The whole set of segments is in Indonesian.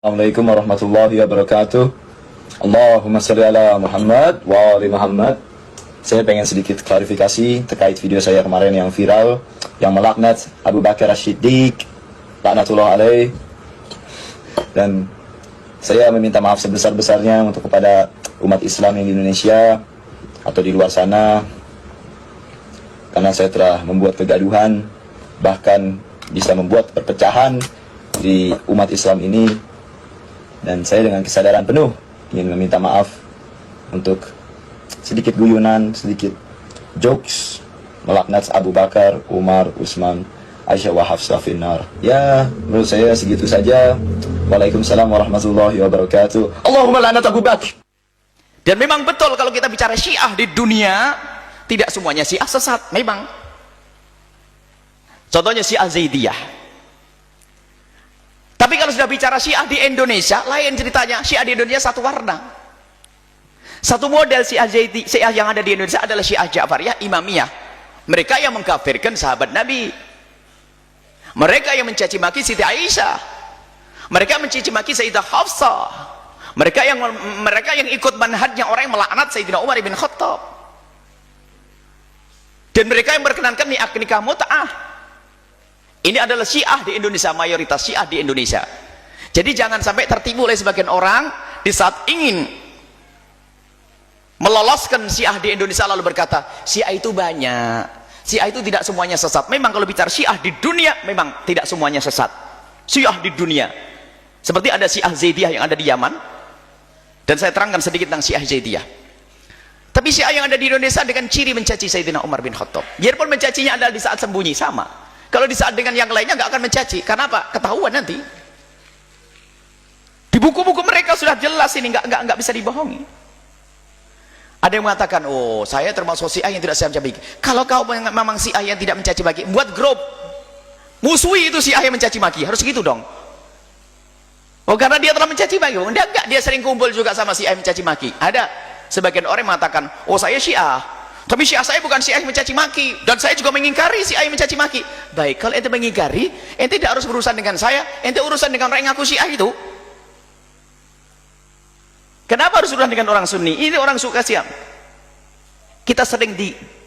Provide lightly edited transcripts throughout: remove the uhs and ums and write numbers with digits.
Assalamualaikum warahmatullahi wabarakatuh. Allahumma salli ala Muhammad wa ali Muhammad. Saya pengen sedikit klarifikasi terkait video saya kemarin yang viral, yang melaknat Abu Bakar As-Siddiq, laknatullah alaih. Dan saya meminta maaf sebesar-besarnya untuk kepada umat Islam yang di Indonesia atau di luar sana, karena saya telah membuat kegaduhan, bahkan bisa membuat perpecahan di umat Islam ini. Dan saya dengan kesadaran penuh ingin meminta maaf untuk sedikit guyonan, sedikit jokes melaknat Abu Bakar, Umar, Utsman, Aisyah wa Hafsah finnar. Ya, menurut saya segitu saja. Waalaikumsalam warahmatullahi wabarakatuh. Allahumma la'nat Abu Bakar. Dan memang betul kalau kita bicara Syiah di dunia, tidak semuanya Syiah sesat, memang. Contohnya Syiah Zaidiyah. Tapi kalau sudah bicara Syiah di Indonesia, lain ceritanya. Syiah di Indonesia satu warna. Satu model Syiah yang ada di Indonesia adalah Syiah Ja'fariyah, Imamiyah. Mereka yang mengkafirkan sahabat Nabi. Mereka yang mencaci maki Siti Aisyah. Mereka mencaci maki Sayyidah Hafsah. Mereka yang ikut manhajnya orang yang melaknat Sayyidina Umar bin Khattab. Dan mereka yang berkenankan nikah mut'ah. Ini adalah Syiah di Indonesia, mayoritas Syiah di Indonesia. Jadi jangan sampai tertipu oleh sebagian orang di saat ingin meloloskan Syiah di Indonesia lalu berkata, Syiah itu banyak, Syiah itu tidak semuanya sesat. Memang kalau bicara Syiah di dunia, memang tidak semuanya sesat. Syiah di dunia. Seperti ada Syiah Zaidiyah yang ada di Yaman, dan saya terangkan sedikit tentang Syiah Zaidiyah. Tapi Syiah yang ada di Indonesia dengan ciri mencaci Sayyidina Umar bin Khattab. Biarpun mencacinya adalah di saat sembunyi, sama. Kalau di saat dengan yang lainnya nggak akan mencaci. Karena apa? Ketahuan nanti. Di buku-buku mereka sudah jelas ini, nggak bisa dibohongi. Ada yang mengatakan, oh saya termasuk Syiah yang tidak saya mencaci maki. Kalau kau memang Syiah yang tidak mencaci maki, buat grup. Musuhi itu Syiah yang mencaci maki. Harus gitu dong. Oh karena dia telah mencaci maki. Enggak, dia sering kumpul juga sama Syiah yang mencaci maki. Ada sebagian orang yang mengatakan, oh saya Syiah. Tapi Syiah saya bukan Syiah yang mencaci maki, dan saya juga mengingkari Syiah yang mencaci maki. Baik, kalau ente mengingkari, ente tidak harus berurusan dengan saya, ente urusan dengan orang yang ngaku Syiah itu. Kenapa harus urusan dengan orang Sunni? Ini orang suka Syiah. Kita sering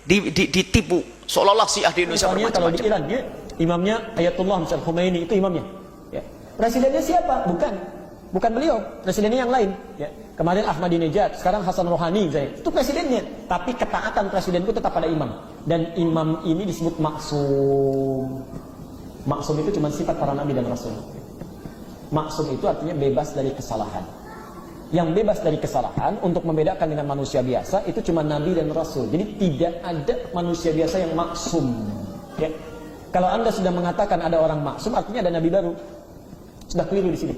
ditipu seolah-olah Syiah di Indonesia misalnya kalau di Iran ya, imamnya Ayatullah Muhammad Khomeini, itu imamnya ya. Presidennya siapa? Bukan beliau, presidennya yang lain ya. Kemarin Ahmadinejad, sekarang Hasan Rohani, itu presidennya. Tapi ketaatan presiden itu tetap pada imam. Dan imam ini disebut maksum. Maksum itu cuma sifat para nabi dan rasul. Maksum itu artinya bebas dari kesalahan. Yang bebas dari kesalahan untuk membedakan dengan manusia biasa itu cuma nabi dan rasul. Jadi tidak ada manusia biasa yang maksum. Ya. Kalau Anda sudah mengatakan ada orang maksum, artinya ada nabi baru. Sudah keliru di sini.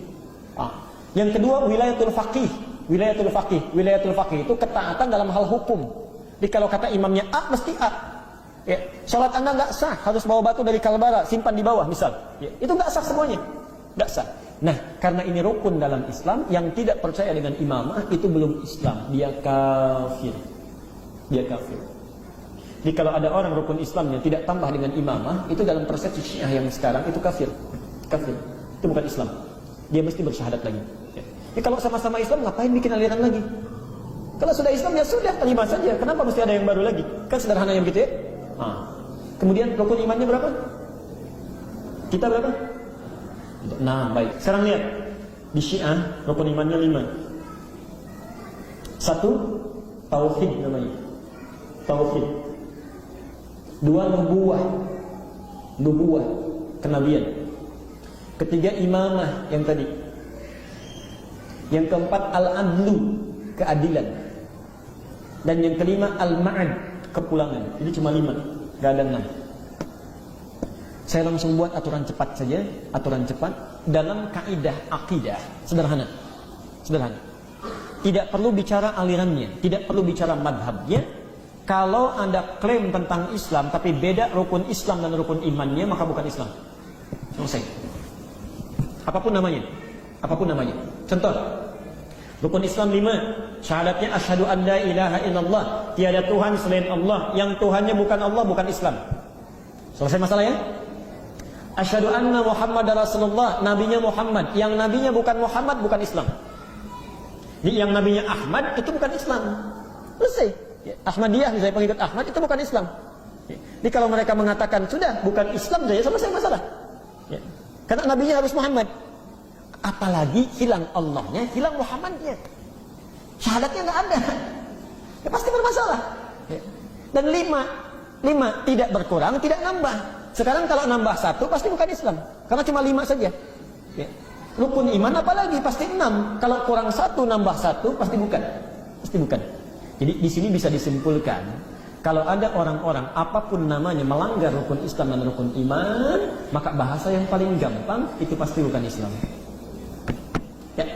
Yang kedua, wilayatul faqih. Wilayatul faqih itu ketaatan dalam hal hukum. Jadi kalau kata imamnya A, mesti A. Ya, sholat Anda nggak sah, harus bawa batu dari Kalbara, simpan di bawah misal. Ya, itu nggak sah semuanya, nggak sah. Nah, karena ini rukun dalam Islam, yang tidak percaya dengan imamah itu belum Islam, dia kafir. Dia kafir. Jadi kalau ada orang rukun Islamnya tidak tambah dengan imamah, itu dalam persepsi Syiah yang sekarang itu kafir. Kafir. Itu bukan Islam. Dia mesti bersyahadat lagi. Ya, kalau sama-sama Islam ngapain bikin aliran lagi? Kalau sudah Islam ya sudah, terima saja. Kenapa mesti ada yang baru lagi? Kan sederhana yang begitu ya. Kemudian rukun imannya berapa? Kita berapa? Nah baik. Sekarang lihat di Syiah rukun imannya 5. 1, tauhid namanya. Tauhid. 2, nubuwah, kenabian. Ketiga, imamah yang tadi. Yang keempat, al-adlu, keadilan. Dan yang kelima, al-ma'ad, kepulangan. Jadi cuma 5, gak ada 6. Saya langsung buat aturan cepat saja. Aturan cepat dalam kaidah akidah. Sederhana. Tidak perlu bicara alirannya, tidak perlu bicara madhabnya. Kalau Anda klaim tentang Islam tapi beda rukun Islam dan rukun imannya, maka bukan Islam. Selesai. Apapun namanya. Contoh, rukun Islam 5, syahadatnya asyhadu an la ilaha illallah, tiada Tuhan selain Allah, yang Tuhannya bukan Allah, bukan Islam. Selesai masalah ya? Asyhadu anna Muhammad Rasulullah, nabinya Muhammad. Yang nabinya bukan Muhammad bukan Islam. Yang nabinya Ahmad itu bukan Islam. Selesai. Ahmadiyah misalnya pengikut Ahmad itu bukan Islam. Jadi kalau mereka mengatakan sudah bukan Islam saja selesai masalah. Karena nabinya harus Muhammad. Apalagi hilang Allahnya, hilang Muhammadnya. Syahadatnya nggak ada. Ya pasti bermasalah. Dan lima tidak berkurang, tidak nambah. Sekarang kalau nambah satu pasti bukan Islam. Karena cuma 5 saja. Rukun iman apalagi pasti 6. Kalau kurang 1 nambah 1 pasti bukan. Pasti bukan. Jadi di sini bisa disimpulkan, kalau ada orang-orang apapun namanya melanggar rukun Islam dan rukun iman, maka bahasa yang paling gampang itu pasti bukan Islam. Ya.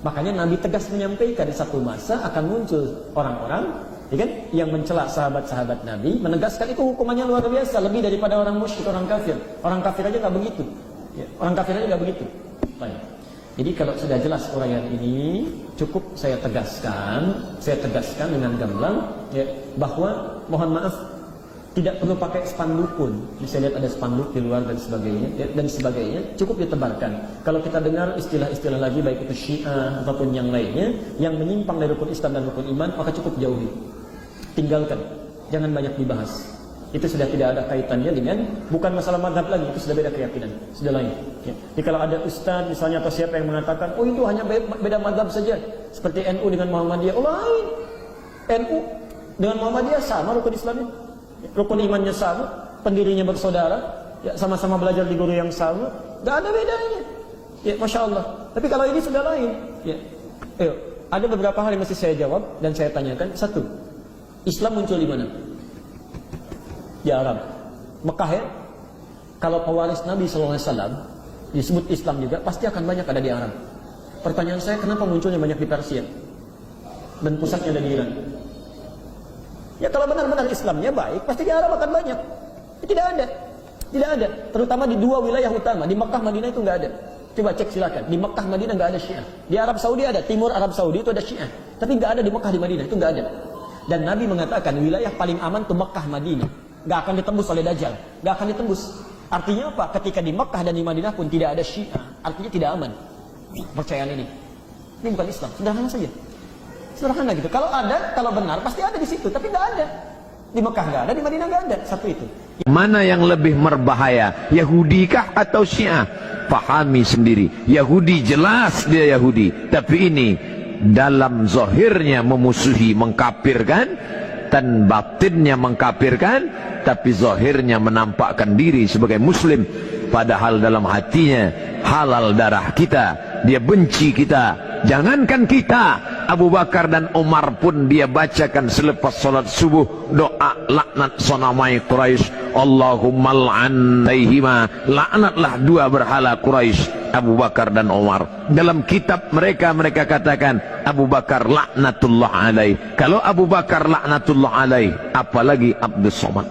Makanya Nabi tegas menyampaikan satu masa akan muncul orang-orang, ya kan, yang mencela sahabat-sahabat Nabi, menegaskan itu hukumannya luar biasa, lebih daripada orang musyrik, orang kafir. Orang kafir aja nggak begitu. Ya. Orang kafir aja nggak begitu. Baik. Jadi kalau sudah jelas uraian ini, cukup saya tegaskan dengan gamblang, ya, bahwa mohon maaf tidak perlu pakai spanduk pun. Bisa lihat ada spanduk di luar dan sebagainya, ya, dan sebagainya cukup ditebarkan. Kalau kita dengar istilah-istilah lagi baik itu Syiah ataupun yang lainnya yang menyimpang dari rukun Islam dan rukun iman, maka cukup jauhi, tinggalkan, jangan banyak dibahas. Itu sudah tidak ada kaitannya dengan, bukan masalah madhab lagi, itu sudah beda keyakinan, sudah lain. Ya. Jadi kalau ada ustaz misalnya atau siapa yang mengatakan, oh itu hanya beda madhab saja, seperti NU dengan Muhammadiyah, oh lain. NU dengan Muhammadiyah sama rukun Islamnya, rukun imannya sama, pendirinya bersaudara, ya, sama-sama belajar di guru yang sama, nggak ada bedanya. Ya, Masya Allah. Tapi kalau ini sudah lain. Ya. Ada beberapa hal yang mesti saya jawab dan saya tanyakan. Satu, Islam muncul di mana? Di Arab, Mekah ya. Kalau pewaris Nabi SAW disebut Islam juga, pasti akan banyak ada di Arab. Pertanyaan saya, kenapa munculnya banyak di Persia dan pusatnya ada di Iran? Ya kalau benar-benar Islamnya baik, pasti di Arab akan banyak. Tidak ada. Terutama di 2 wilayah utama, di Mekah, Madinah itu nggak ada. Coba cek silakan, di Mekah, Madinah nggak ada Syiah. Di Arab Saudi ada, timur Arab Saudi itu ada Syiah, tapi nggak ada di Mekah, di Madinah itu nggak ada. Dan Nabi mengatakan wilayah paling aman itu Mekah, Madinah. Gak akan ditembus oleh Dajjal, gak akan ditembus. Artinya apa? Ketika di Mekah dan di Madinah pun tidak ada Syiah, artinya tidak aman. Percayaan ini bukan Islam, sederhana saja, sederhana gitu. Kalau ada, kalau benar pasti ada di situ, tapi gak ada. Di Mekah gak ada, di Madinah gak ada. Satu itu. Mana yang lebih berbahaya, Yahudi kah atau Syiah? Pahami sendiri. Yahudi jelas dia Yahudi, tapi ini dalam zahirnya memusuhi, mengkafirkan, dan batinnya mengkafirkan, tapi zahirnya menampakkan diri sebagai muslim, padahal dalam hatinya halal darah kita, dia benci kita. Jangankan kita, Abu Bakar dan Umar pun dia bacakan selepas salat subuh doa laknat sonamai Quraisy, Allahumma la'anaihima, laknatlah 2 berhala Quraisy, Abu Bakar dan Umar. Dalam kitab mereka katakan Abu Bakar laknatullah alaih. Kalau Abu Bakar laknatullah alaih, apalagi Abdus Somad.